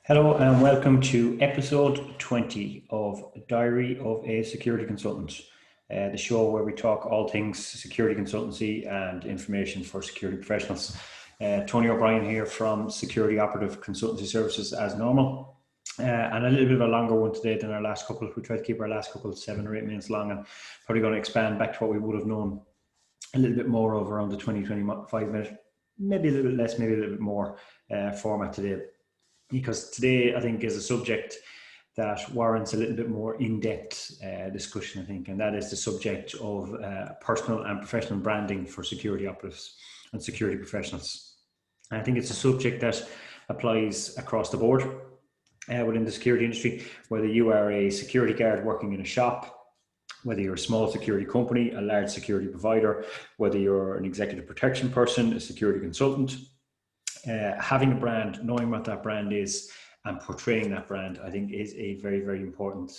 Hello and welcome to episode 20 of Diary of a Security Consultant, the show where we talk all things security consultancy and information for security professionals. Tony O'Brien here from Security Operative Consultancy Services as normal. And a little bit of a longer one today than our last couple. We tried to keep our last couple 7 or 8 minutes long, and probably going to expand back to what we would have known a little bit more of around the 20-25 minute, maybe a little bit less, maybe a little bit more format today. Because today, I think, is a subject that warrants a little bit more in-depth discussion, I think, and that is the subject of personal and professional branding for security operatives and security professionals. And I think it's a subject that applies across the board within the security industry, whether you are a security guard working in a shop, whether you're a small security company, a large security provider, whether you're an executive protection person, a security consultant. Having a brand, knowing what that brand is and portraying that brand, I think is a very, very important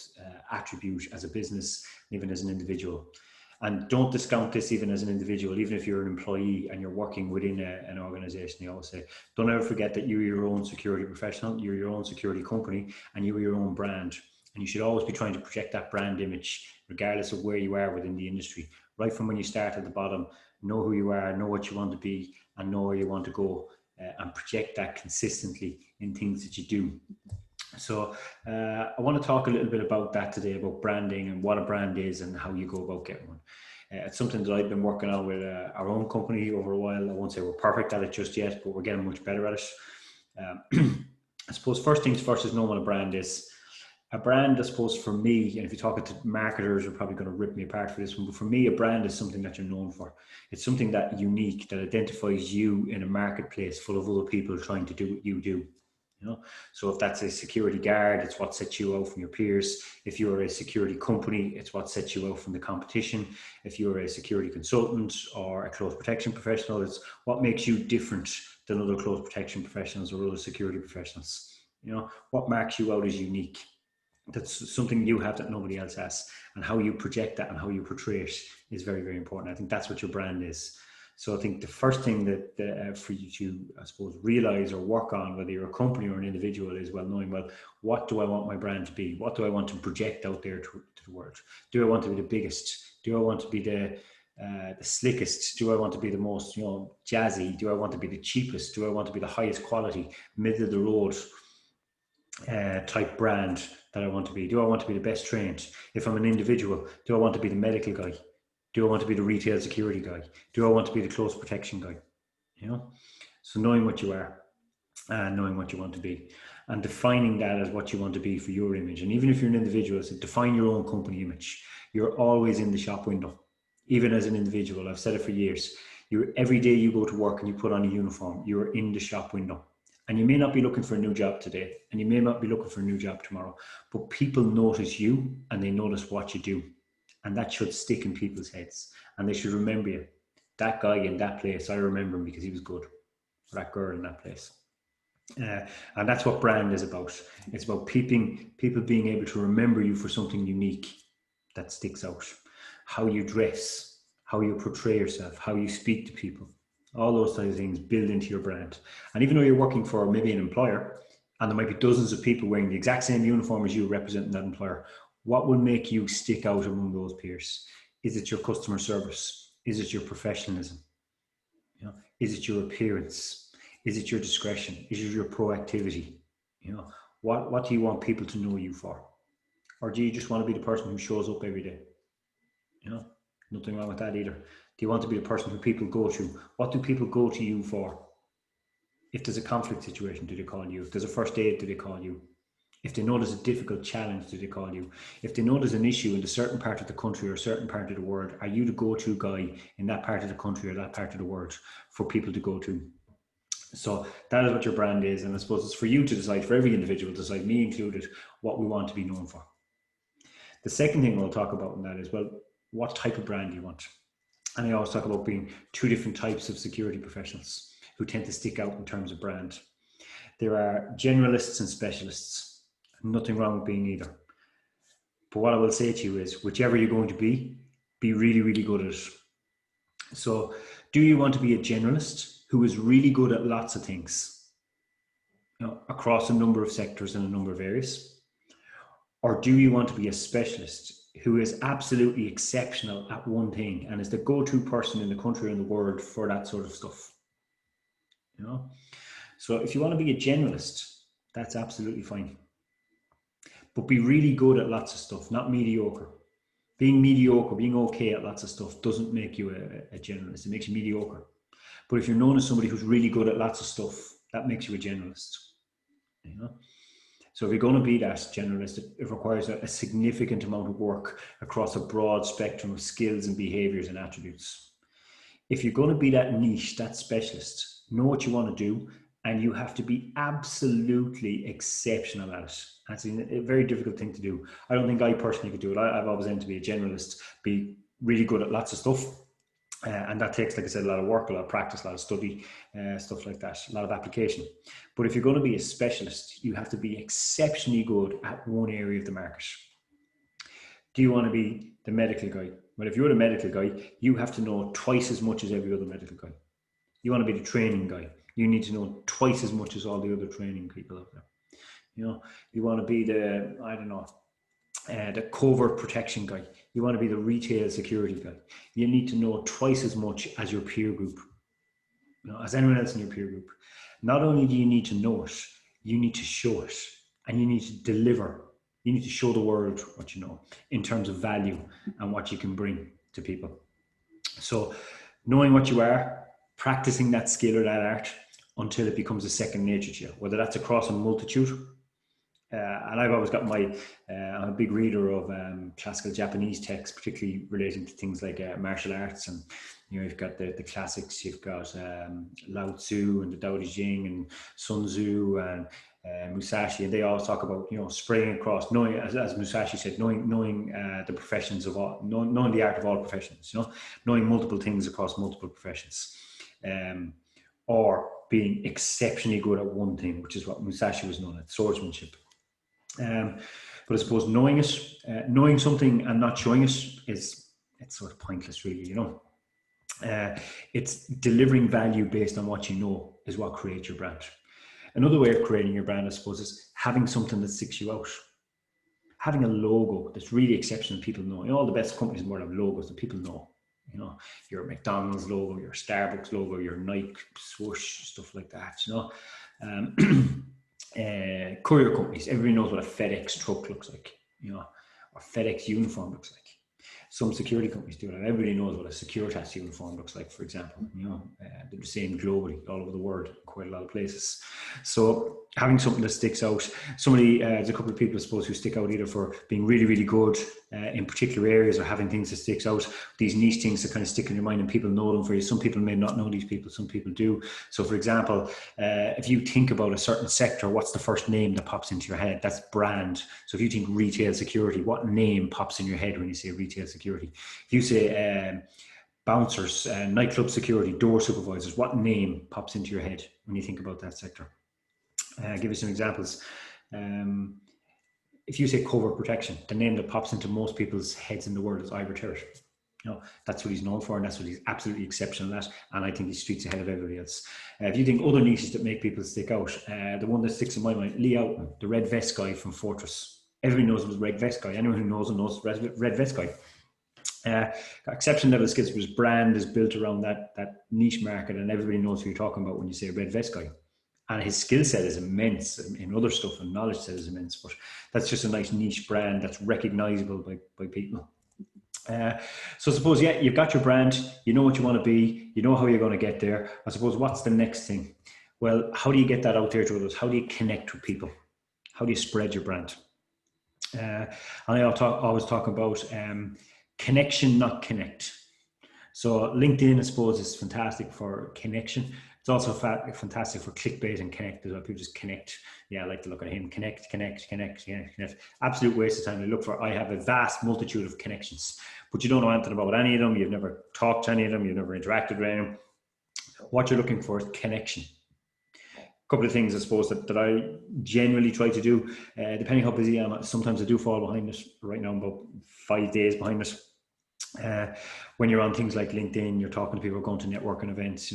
attribute as a business, even as an individual. And don't discount this even as an individual, even if you're an employee and you're working within an organization. They always say, don't ever forget that you're your own security professional, you're your own security company, and you're your own brand. And you should always be trying to project that brand image, regardless of where you are within the industry. Right from when you start at the bottom, know who you are, know what you want to be, and know where you want to go. And project that consistently in things that you do. So I want to talk a little bit about that today, about branding and what a brand is and how you go about getting one. It's something that I've been working on with our own company over a while. I won't say we're perfect at it just yet, but we're getting much better at it. I suppose first things first is know what a brand is. A brand, I suppose, for me, and if you're talking to marketers, are probably going to rip me apart for this one, but for me, a brand is something that you're known for. It's something that unique, that identifies you in a marketplace full of other people trying to do what you do. You know, so if that's a security guard, it's what sets you out from your peers. If you're a security company, it's what sets you out from the competition. If you're a security consultant or a close protection professional, it's what makes you different than other close protection professionals or other security professionals. You know, what marks you out as unique. That's something you have that nobody else has, and how you project that and how you portray it is very, very important. I think that's what your brand is. So I think the first thing that for you to, I suppose, realize or work on, whether you're a company or an individual, is knowing, what do I want my brand to be? What do I want to project out there to the world? Do I want to be the biggest? Do I want to be the slickest? Do I want to be the most, jazzy? Do I want to be the cheapest? Do I want to be the highest quality, middle of the road type brand that I want to be? Do I want to be the best trained? If I'm an individual, do I want to be the medical guy? Do I want to be the retail security guy? Do I want to be the close protection guy? So knowing what you are and knowing what you want to be and defining that as what you want to be for your image. And even if you're an individual, so define your own company image. You're always in the shop window, even as an individual. I've said it for years. Every day you go to work and you put on a uniform, you're in the shop window. And you may not be looking for a new job today, and you may not be looking for a new job tomorrow, but people notice you and they notice what you do. And that should stick in people's heads. And they should remember you. That guy in that place, I remember him because he was good. Or that girl in that place. And that's what brand is about. It's about people being able to remember you for something unique that sticks out. How you dress, how you portray yourself, how you speak to people. All those types of things build into your brand. And even though you're working for maybe an employer, and there might be dozens of people wearing the exact same uniform as you representing that employer, what will make you stick out among those peers? Is it your customer service? Is it your professionalism? Is it your appearance? Is it your discretion? Is it your proactivity? What do you want people to know you for? Or do you just want to be the person who shows up every day? Nothing wrong with that either. Do you want to be the person who people go to? What do people go to you for? If there's a conflict situation, do they call you? If there's a first aid, do they call you? If they know there's a difficult challenge, do they call you? If they know there's an issue in a certain part of the country or a certain part of the world, are you the go-to guy in that part of the country or that part of the world for people to go to? So that is what your brand is. And I suppose it's for you to decide, for every individual to decide, me included, what we want to be known for. The second thing we'll talk about in that is, what type of brand do you want? And I always talk about being two different types of security professionals who tend to stick out in terms of brand. There are generalists and specialists. Nothing wrong with being either. But what I will say to you is, whichever you're going to be really, really good at it. So do you want to be a generalist who is really good at lots of things? across a number of sectors and a number of areas? Or do you want to be a specialist who is absolutely exceptional at one thing and is the go-to person in the country and the world for that sort of stuff? So if you want to be a generalist, that's absolutely fine. But be really good at lots of stuff, not mediocre. Being mediocre, being okay at lots of stuff doesn't make you a generalist. It makes you mediocre. But if you're known as somebody who's really good at lots of stuff, that makes you a generalist. So if you're going to be that generalist, it requires a significant amount of work across a broad spectrum of skills and behaviors and attributes. If you're going to be that niche, that specialist, know what you want to do, and you have to be absolutely exceptional at it. That's a very difficult thing to do. I don't think I personally could do it. I've always aimed to be a generalist, be really good at lots of stuff. And that takes, like I said, a lot of work, a lot of practice, a lot of study, stuff like that, a lot of application. But if you're going to be a specialist, you have to be exceptionally good at one area of the market. Do you want to be the medical guy? Well, if you're the medical guy, you have to know twice as much as every other medical guy. You want to be the training guy. You need to know twice as much as all the other training people out there. You want to be the, the covert protection guy. You want to be the retail security guy. You need to know twice as much as your peer group, as anyone else in your peer group. Not only do you need to know it, you need to show it, and you need to deliver. You need to show the world what you know in terms of value and what you can bring to people. So knowing what you are, practicing that skill or that art until it becomes a second nature to you, whether that's across a multitude. And I've always got I'm a big reader of classical Japanese texts, particularly relating to things like martial arts. And, you've got the classics, you've got Lao Tzu and the Tao Te Ching and Sun Tzu and Musashi. And they all talk about, spraying across, knowing, as Musashi said, knowing the professions of all, knowing the art of all professions, knowing multiple things across multiple professions. Or being exceptionally good at one thing, which is what Musashi was known at, swordsmanship. But I suppose knowing something and not showing it it's sort of pointless, really. It's delivering value based on what you know is what creates your brand. Another way of creating your brand, I suppose, is having something that sticks you out. Having a logo that's really exceptional, people know. All the best companies in the world have logos that people know. Your McDonald's logo, your Starbucks logo, your Nike swoosh, stuff like that. Courier companies, everybody knows what a FedEx truck looks like, or FedEx uniform looks like. Some security companies do that. Everybody knows what a Securitas uniform looks like, for example. They're the same globally, all over the world, quite a lot of places. So having something that sticks out. There's a couple of people, I suppose, who stick out either for being really, really good in particular areas, or having things that sticks out, these niche things that kind of stick in your mind and people know them for you. Some people may not know these people, some people do. So for example, if you think about a certain sector, what's the first name that pops into your head? That's brand. So if you think retail security, what name pops in your head when you say retail security? If you say bouncers, nightclub security, door supervisors, what name pops into your head when you think about that sector? I'll give you some examples. If you say covert protection, the name that pops into most people's heads in the world is Ivor Terrett. That's what he's known for, and that's what he's absolutely exceptional at. And I think he's streets ahead of everybody else. If you think other niches that make people stick out, the one that sticks in my mind, Lee Houghton, the red vest guy from Fortress. Everybody knows him as red vest guy. Anyone who knows him knows red vest guy. Exception level skills, but his brand is built around that niche market, and everybody knows who you're talking about when you say red vest guy. And his skill set is immense in other stuff, and knowledge set is immense, but that's just a nice niche brand that's recognizable by people. So I suppose, you've got your brand, you know what you want to be, you know how you're going to get there. I suppose, what's the next thing? Well, how do you get that out there to others? How do you connect with people? How do you spread your brand? And I always talk about connection, not connect. So LinkedIn, I suppose, is fantastic for connection. It's also fantastic for clickbait and connect as well. People just connect. I like to look at him. Connect. Absolute waste of time. I have a vast multitude of connections, but you don't know anything about any of them. You've never talked to any of them. You've never interacted with any of them. What you're looking for is connection. A couple of things, I suppose, that I genuinely try to do, depending how busy I am. Sometimes I do fall behind it. Right now I'm about 5 days behind it. When you're on things like LinkedIn, you're talking to people, going to networking events,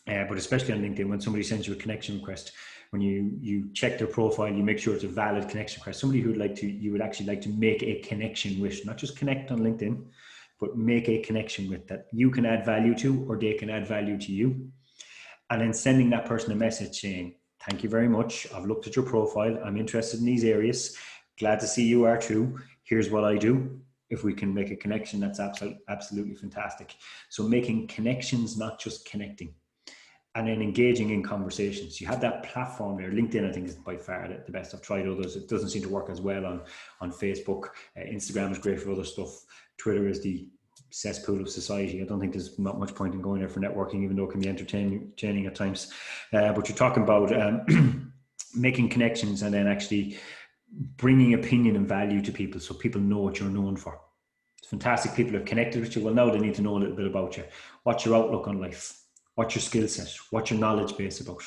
but especially on LinkedIn, when somebody sends you a connection request, when you check their profile, you make sure it's a valid connection request, somebody who you would actually like to make a connection with, not just connect on LinkedIn, but make a connection with, that you can add value to, or they can add value to you. And then sending that person a message saying, thank you very much. I've looked at your profile. I'm interested in these areas. Glad to see you are too. Here's what I do. If we can make a connection, that's absolutely fantastic. So making connections, not just connecting. And then engaging in conversations. You have that platform there. LinkedIn, I think, is by far the best. I've tried others. It doesn't seem to work as well on Facebook. Instagram is great for other stuff. Twitter is the cesspool of society. I don't think there's not much point in going there for networking, even though it can be entertaining at times. But you're talking about making connections and then actually bringing opinion and value to people, so people know what you're known for. It's fantastic. People have connected with you. Well, now they need to know a little bit about you. What's your outlook on life? What's your skill set? What's your knowledge base about?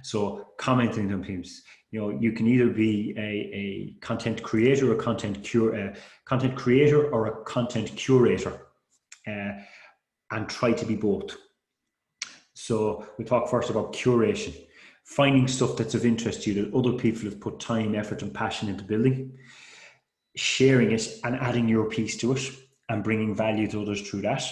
So commenting on things, you can either be a content creator or a content creator or a content curator, and try to be both. So we talk first about curation, finding stuff that's of interest to you that other people have put time, effort, and passion into building, sharing it and adding your piece to it and bringing value to others through that.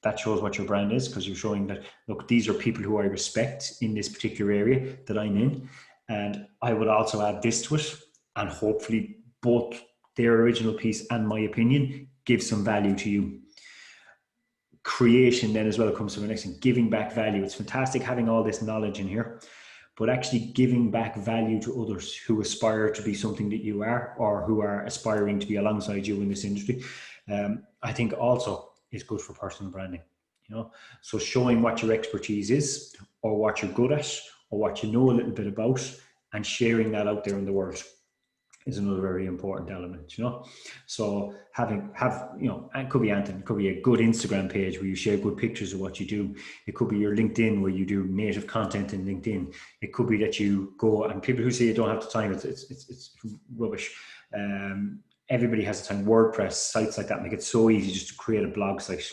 That shows what your brand is, because you're showing that, look, these are people who I respect in this particular area that I'm in, and I would also add this to it, and hopefully both their original piece and my opinion give some value to you. Creation then as well comes to the next thing, giving back value. It's fantastic having all this knowledge in here, but actually giving back value to others who aspire to be something that you are, or who are aspiring to be alongside you in this industry. I think also is good for personal branding, so showing what your expertise is, or what you're good at, or what you know a little bit about, and sharing that out there in the world is another very important element, so it could be anything. It could be a good Instagram page where you share good pictures of what you do. It could be your LinkedIn where you do native content in LinkedIn. It could be that you go, and people who say you don't have the time, it's rubbish. Everybody has the time. WordPress, sites like that make it so easy just to create a blog site.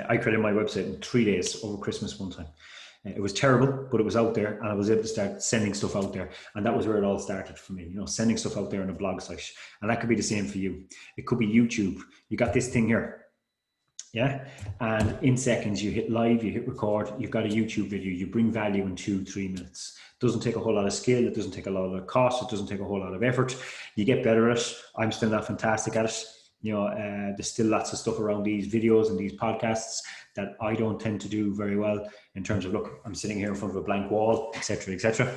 I created my website in 3 days over Christmas one time. It was terrible, but it was out there, and I was able to start sending stuff out there. And that was where it all started for me, sending stuff out there on a blog site. And that could be the same for you. It could be YouTube. You got this thing here. Yeah. And in seconds, you hit live, you hit record, you've got a YouTube video, you bring value in 2-3 minutes. It doesn't take a whole lot of skill. It doesn't take a lot of cost. It doesn't take a whole lot of effort. You get better at it. I'm still not fantastic at it. There's still lots of stuff around these videos and these podcasts that I don't tend to do very well, in terms of, look, I'm sitting here in front of a blank wall, etc., etc.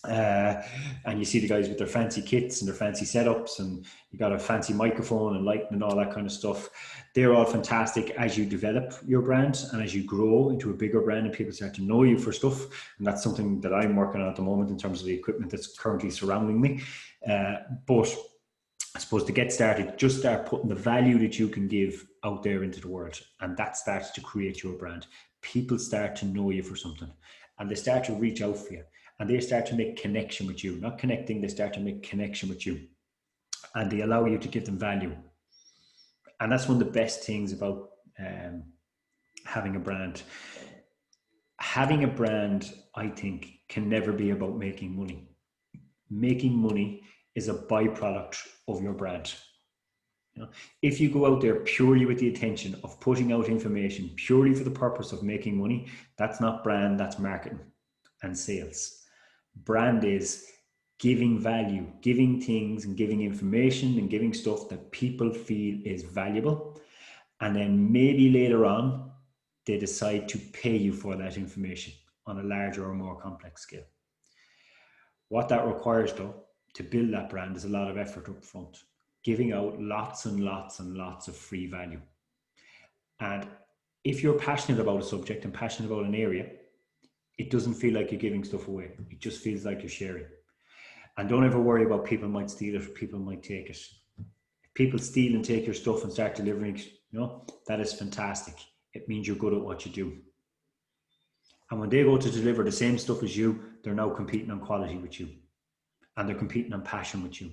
And you see the guys with their fancy kits and their fancy setups, and you got a fancy microphone and lighting and all that kind of stuff. They're all fantastic as you develop your brand and as you grow into a bigger brand and people start to know you for stuff. And that's something that I'm working on at the moment in terms of the equipment that's currently surrounding me. But I suppose to get started, just start putting the value that you can give out there into the world. And that starts to create your brand. People start to know you for something, and they start to reach out for you, and they start to make connection with you. Not connecting, they start to make connection with you, and they allow you to give them value. And that's one of the best things about having a brand. Having a brand, I think, can never be about making money. Making money is a byproduct of your brand. If you go out there purely with the intention of putting out information purely for the purpose of making money, that's not brand, that's marketing and sales. Brand is giving value, giving things and giving information and giving stuff that people feel is valuable. And then maybe later on, they decide to pay you for that information on a larger or more complex scale. What that requires, though, to build that brand is a lot of effort up front, giving out lots and lots and lots of free value. And if you're passionate about a subject and passionate about an area, it doesn't feel like you're giving stuff away. It just feels like you're sharing. And don't ever worry about people might steal it or people might take it. If people steal and take your stuff and start delivering, that is fantastic. It means you're good at what you do. And when they go to deliver the same stuff as you, they're now competing on quality with you. And they're competing on passion with you.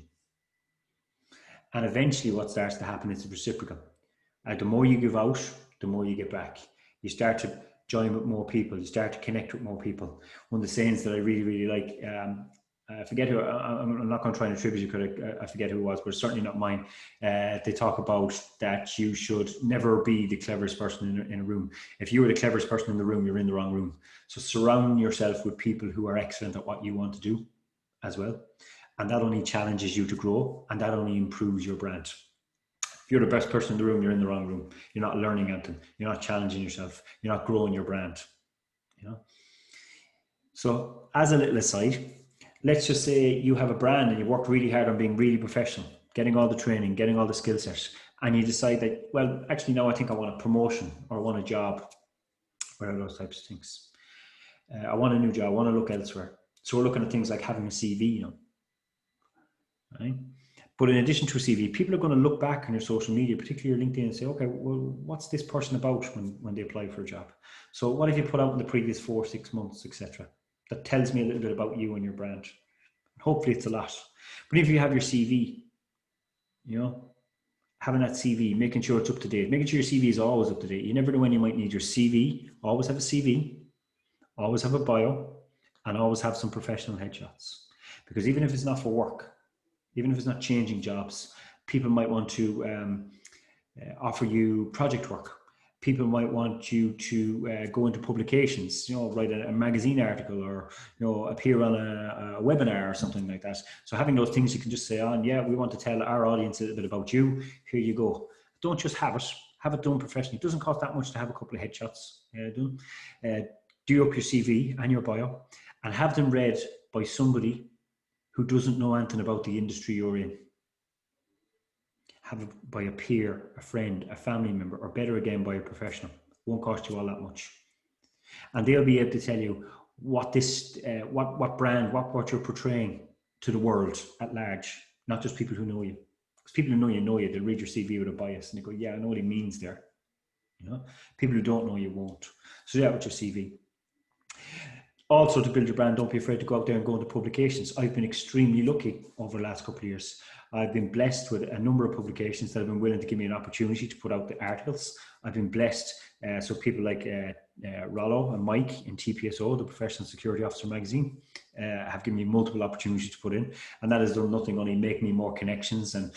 And eventually what starts to happen is reciprocal. The more you give out, the more you get back. You start to join with more people, you start to connect with more people. One of the sayings that I really, really like, I forget who, I'm not going to try and attribute it because I forget who it was, but it's certainly not mine. They talk about that you should never be the cleverest person in a room. If you were the cleverest person in the room, you're in the wrong room. So surround yourself with people who are excellent at what you want to do as well. And that only challenges you to grow, and that only improves your brand. If you're the best person in the room, you're in the wrong room. You're not learning anything. You're not challenging yourself. You're not growing your brand. You know. So as a little aside, let's just say you have a brand and you worked really hard on being really professional, getting all the training, getting all the skill sets, and you decide that, well, actually, no, I think I want a promotion or I want a job, whatever those types of things. I want a new job. I want to look elsewhere. So we're looking at things like having a CV, you know, right? But in addition to a CV, people are going to look back on your social media, particularly your LinkedIn, and say, okay, well, what's this person about when they apply for a job? So what have you put out in the previous 4, 6 months, etc.? That tells me a little bit about you and your brand. Hopefully it's a lot. But if you have your CV, you know, having that CV, making sure it's up to date, making sure your CV is always up to date. You never know when you might need your CV. Always have a CV, always have a bio, and always have some professional headshots. Because even if it's not for work, even if it's not changing jobs, people might want to offer you project work. People might want you to go into publications, you know, write a magazine article, or, you know, appear on a webinar or something like that. So having those things you can just say on, yeah, we want to tell our audience a little bit about you. Here you go. Don't just have it done professionally. It doesn't cost that much to have a couple of headshots done. Do up your CV and your bio and have them read by somebody who doesn't know anything about the industry you're in. Have it by a peer, a friend, a family member, or better again, by a professional. Won't cost you all that much. And they'll be able to tell you what this, what brand, what you're portraying to the world at large, not just people who know you. Because people who know you, they'll read your CV with a bias and they go, yeah, I know what he means there. You know, people who don't know you won't. So do that with your CV. Also, to build your brand, don't be afraid to go out there and go into publications. I've been extremely lucky over the last couple of years. I've been blessed with a number of publications that have been willing to give me an opportunity to put out the articles. I've been blessed. So people like Rollo and Mike in TPSO, the Professional Security Officer magazine, have given me multiple opportunities to put in. And that has done nothing, only make me more connections and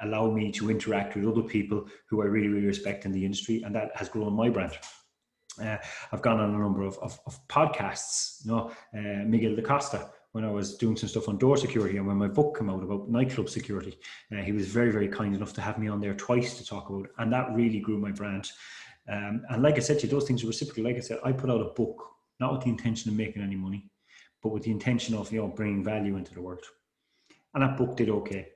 allow me to interact with other people who I really, really respect in the industry. And that has grown my brand. I've gone on a number of podcasts, you know, Miguel da Costa, when I was doing some stuff on door security, and when my book came out about nightclub security, he was very, very kind enough to have me on there twice to talk about it, and that really grew my brand. And like I said to you, those things are reciprocal. Like I said, I put out a book, not with the intention of making any money, but with the intention of, you know, bringing value into the world. And that book did okay.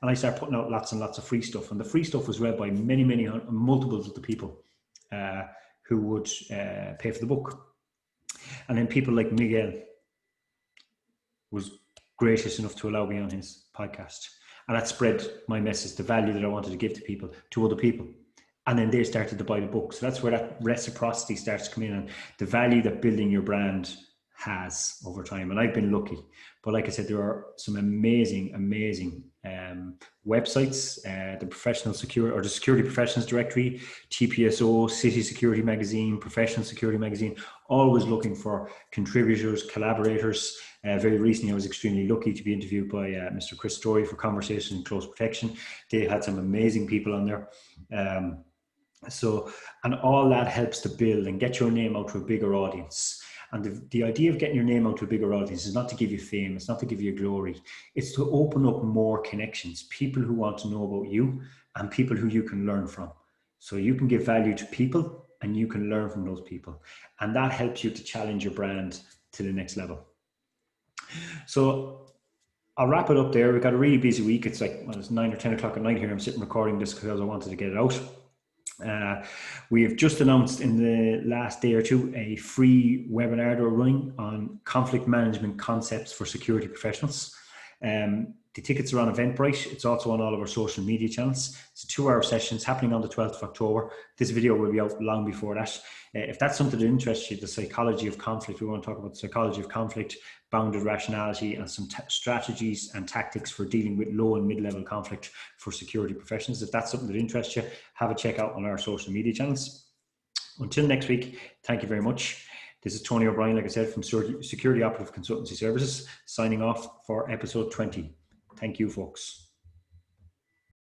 And I started putting out lots and lots of free stuff, and the free stuff was read by many, multiples of the people who would pay for the book. And then people like Miguel was gracious enough to allow me on his podcast. And that spread my message, the value that I wanted to give to people, to other people. And then they started to buy the book. So that's where that reciprocity starts to come in, and the value that building your brand has over time. And I've been lucky. But like I said, there are some amazing websites, the Professional Security or the Security Professionals Directory, TPSO, City Security Magazine, Professional Security Magazine, always looking for contributors, collaborators. Very recently, I was extremely lucky to be interviewed by Mr. Chris Story for Conversation and Close Protection. They had some amazing people on there. And all that helps to build and get your name out to a bigger audience. And the idea of getting your name out to a bigger audience is not to give you fame, it's not to give you glory, it's to open up more connections, people who want to know about you and people who you can learn from. So you can give value to people and you can learn from those people. And that helps you to challenge your brand to the next level. So I'll wrap it up there. We've got a really busy week. It's like, well, it's 9 or 10 o'clock at night here. I'm sitting recording this because I wanted to get it out. We have just announced in the last day or two a free webinar that we're running on conflict management concepts for security professionals. The tickets are on Eventbrite. It's also on all of our social media channels. It's a 2-hour session. It's happening on the 12th of October. This video will be out long before that. If that's something that interests you, the psychology of conflict, we want to talk about the psychology of conflict, bounded rationality, and some strategies and tactics for dealing with low and mid-level conflict for security professionals. If that's something that interests you, have a check out on our social media channels. Until next week, thank you very much. This is Tony O'Brien, like I said, from Security Operative Consultancy Services, signing off for episode 20. Thank you, folks.